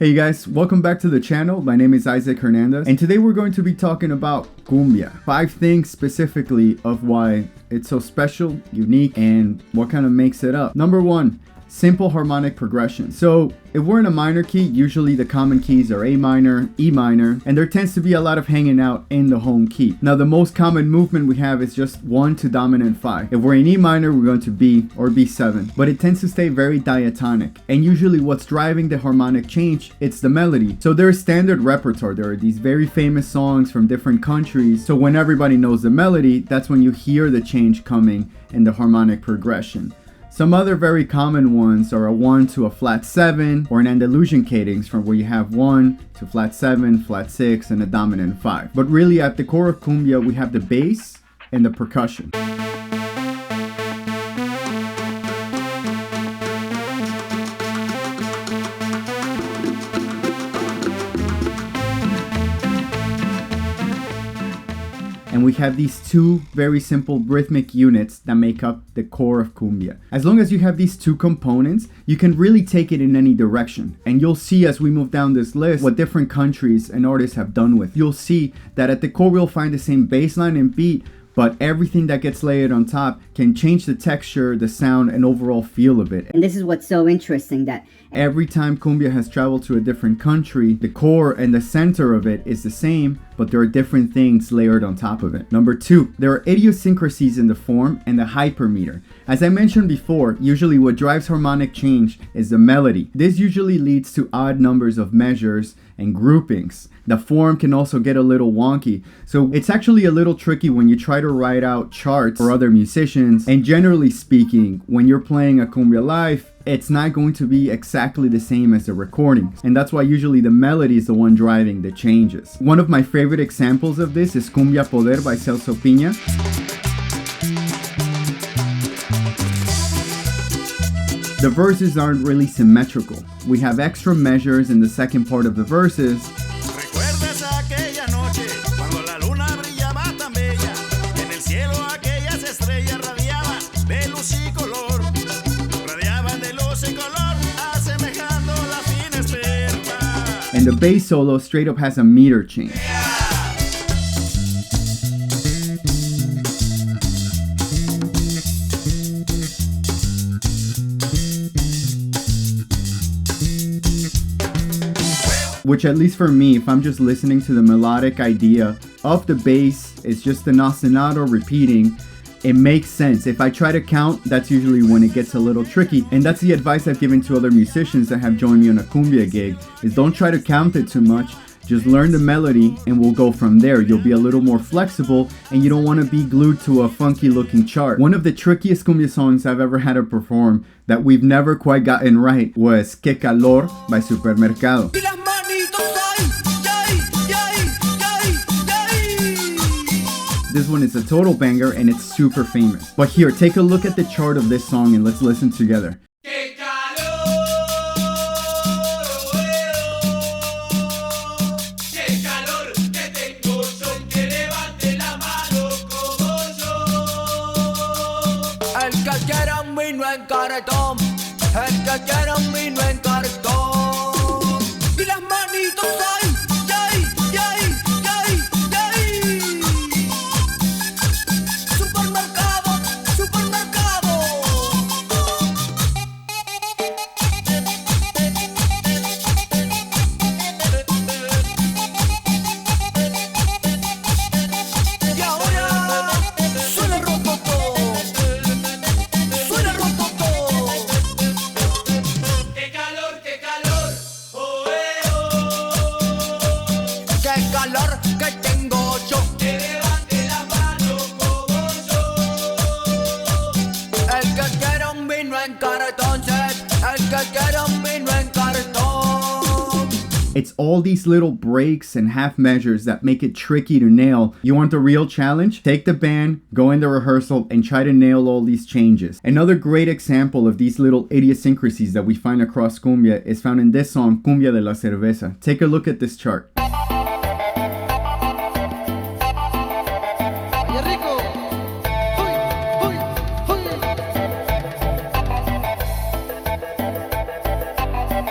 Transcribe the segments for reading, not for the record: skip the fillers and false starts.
Hey guys, welcome back to the channel. My name is Isaac Hernandez, and today we're going to be talking about cumbia. 5 things specifically of why it's so special, unique, and what kind of makes it up. Number 1, simple harmonic progression. So if we're in a minor key, usually the common keys are A minor, E minor, and there tends to be a lot of hanging out in the home key. Now the most common movement we have is just 1 to dominant 5. If we're in E minor, we're going to B or B7, but it tends to stay very diatonic. And usually what's driving the harmonic change, it's the melody. So there's standard repertoire. There are these very famous songs from different countries. So when everybody knows the melody, that's when you hear the change coming in the harmonic progression. Some other very common ones are a 1 to a flat 7 or an Andalusian cadence from where you have 1 to flat 7, flat 6, and a dominant 5. But really at the core of cumbia we have the bass and the percussion. And we have these 2 very simple rhythmic units that make up the core of cumbia. As long as you have these 2 components, you can really take it in any direction. And you'll see as we move down this list what different countries and artists have done with. You'll see that at the core we'll find the same bass line and beat, but everything that gets layered on top can change the texture, the sound, and overall feel of it. And this is what's so interesting, that every time cumbia has traveled to a different country, the core and the center of it is the same, but there are different things layered on top of it. Number 2, there are idiosyncrasies in the form and the hypermeter. As I mentioned before, usually what drives harmonic change is the melody. This usually leads to odd numbers of measures and groupings. The form can also get a little wonky, so it's actually a little tricky when you try to write out charts for other musicians. And generally speaking, when you're playing a cumbia live, it's not going to be exactly the same as the recordings, and that's why usually the melody is the one driving the changes. One of my favorite examples of this is Cumbia Poder by Celso Pina. The verses aren't really symmetrical. We have extra measures in the second part of the verses, and the bass solo straight up has a meter change. Which, at least for me, if I'm just listening to the melodic idea of the bass, it's just an ostinato repeating, it makes sense. If I try to count, that's usually when it gets a little tricky. And that's the advice I've given to other musicians that have joined me on a cumbia gig, is don't try to count it too much. Just learn the melody and we'll go from there. You'll be a little more flexible and you don't want to be glued to a funky looking chart. One of the trickiest cumbia songs I've ever had to perform that we've never quite gotten right was Que Calor by Supermercado. This one is a total banger and it's super famous. But here, take a look at the chart of this song and let's listen together. It's all these little breaks and half measures that make it tricky to nail. You want the real challenge? Take the band, go in the rehearsal, and try to nail all these changes. Another great example of these little idiosyncrasies that we find across cumbia is found in this song, Cumbia de la Cerveza. Take a look at this chart.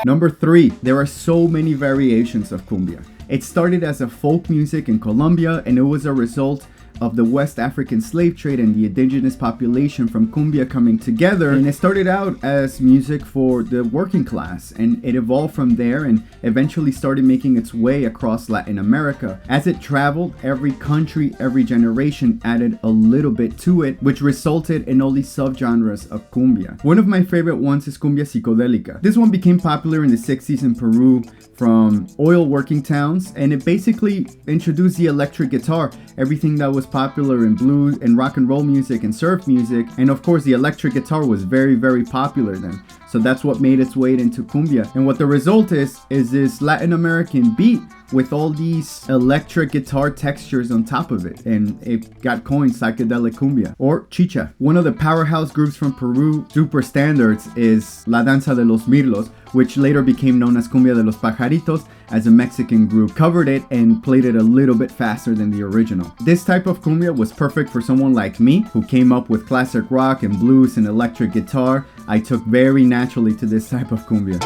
Number 3, there are so many variations of cumbia. It started as a folk music in Colombia, and it was a result of the West African slave trade and the indigenous population from Cumbia coming together. And it started out as music for the working class, and it evolved from there and eventually started making its way across Latin America. As it traveled, every country, every generation added a little bit to it, which resulted in all these subgenres of cumbia. One of my favorite ones is cumbia psicodélica. This one became popular in the 60s in Peru from oil working towns, and it basically introduced the electric guitar, everything that was popular in blues and rock and roll music and surf music. And of course the electric guitar was very, very popular then, so that's what made its way into cumbia. And what the result is this Latin American beat with all these electric guitar textures on top of it, and it got coined psychedelic cumbia or chicha. One of the powerhouse groups from Peru, super standards, is La Danza de los Mirlos, which later became known as Cumbia de los Pajaritos, as a Mexican group covered it and played it a little bit faster than the original. This type of cumbia was perfect for someone like me who came up with classic rock and blues and electric guitar. I took very naturally to this type of cumbia.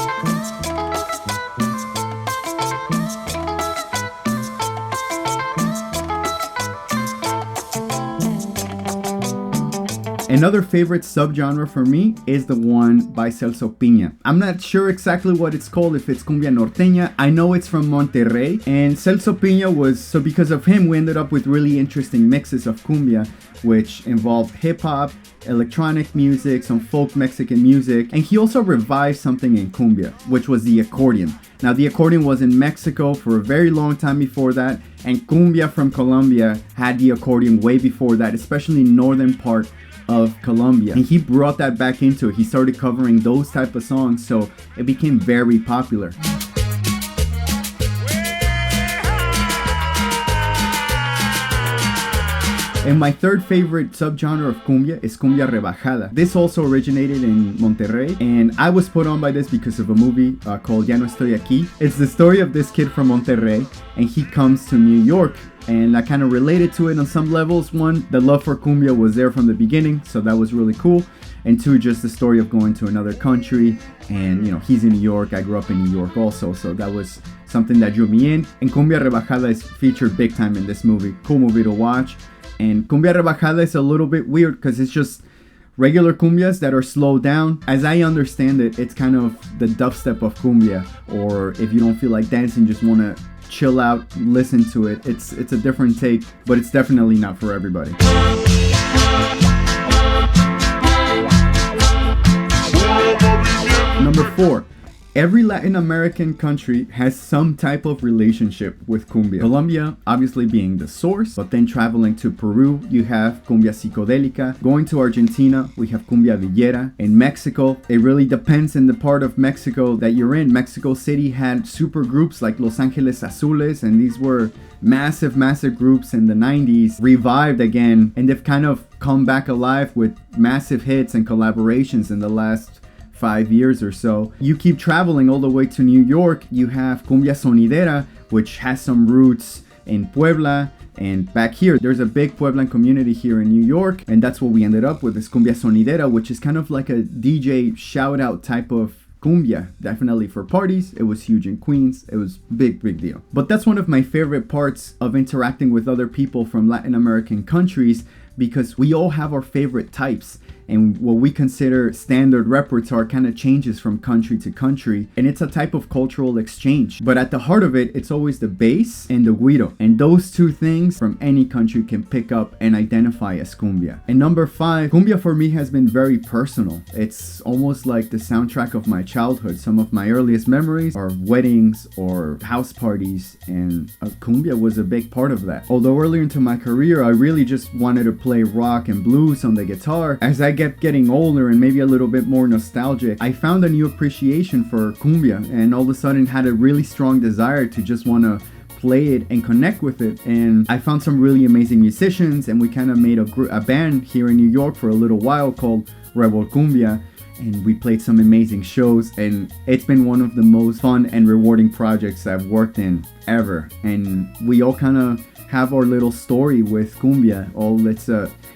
Another favorite subgenre for me is the one by Celso Pina. I'm not sure exactly what it's called, if it's cumbia norteña. I know it's from Monterrey, and Celso Pina so because of him, we ended up with really interesting mixes of cumbia, which involved hip-hop, electronic music, some folk Mexican music, and he also revived something in cumbia, which was the accordion. Now, the accordion was in Mexico for a very long time before that, and cumbia from Colombia had the accordion way before that, especially in northern part of Colombia, and he brought that back into it. He started covering those type of songs, so it became very popular. And my third favorite subgenre of cumbia is cumbia rebajada. This also originated in Monterrey, and I was put on by this because of a movie called Ya No Estoy Aquí. It's the story of this kid from Monterrey, and he comes to New York, and I kind of related to it on some levels. One, the love for cumbia was there from the beginning, so that was really cool. And two, just the story of going to another country, and you know, he's in New York, I grew up in New York also, so that was something that drew me in. And cumbia rebajada is featured big time in this movie. Cool movie to watch. And cumbia rebajada is a little bit weird because it's just regular cumbias that are slowed down. As I understand it, it's kind of the dubstep of cumbia, or if you don't feel like dancing, just want to chill out, listen to it. It's a different take, but it's definitely not for everybody. Number 4. Every Latin American country has some type of relationship with cumbia. Colombia obviously being the source, but then traveling to Peru, you have cumbia psicodélica. Going to Argentina, we have cumbia villera. In Mexico, it really depends in the part of Mexico that you're in. Mexico City had super groups like Los Angeles Azules, and these were massive groups in the 90s, revived again, and they've kind of come back alive with massive hits and collaborations in the last 5 years or so. You keep traveling all the way to New York, you have cumbia sonidera, which has some roots in Puebla, and back here there's a big Pueblan community here in New York, and that's what we ended up with, is cumbia sonidera, which is kind of like a DJ shout out type of cumbia. Definitely for parties. It was huge in Queens. It was big deal. But that's one of my favorite parts of interacting with other people from Latin American countries, because we all have our favorite types, and what we consider standard repertoire kind of changes from country to country, and it's a type of cultural exchange. But at the heart of it, it's always the bass and the güiro, and those two things from any country can pick up and identify as cumbia. And number 5, cumbia for me has been very personal. It's almost like the soundtrack of my childhood. Some of my earliest memories are weddings or house parties, and cumbia was a big part of that. Although earlier into my career, I really just wanted to play rock and blues on the guitar, as I kept getting older and maybe a little bit more nostalgic, I found a new appreciation for cumbia, and all of a sudden had a really strong desire to just want to play it and connect with it. And I found some really amazing musicians, and we kind of made a band here in New York for a little while called Rebel Cumbia, and we played some amazing shows, and it's been one of the most fun and rewarding projects I've worked in ever. And we all kind of have our little story with cumbia.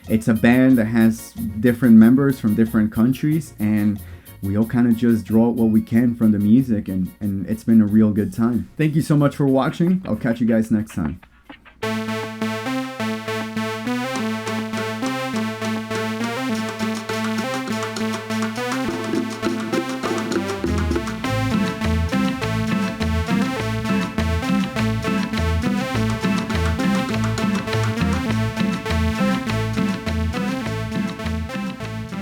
It's a band that has different members from different countries, and we all kind of just draw what we can from the music, and it's been a real good time. Thank you so much for watching. I'll catch you guys next time.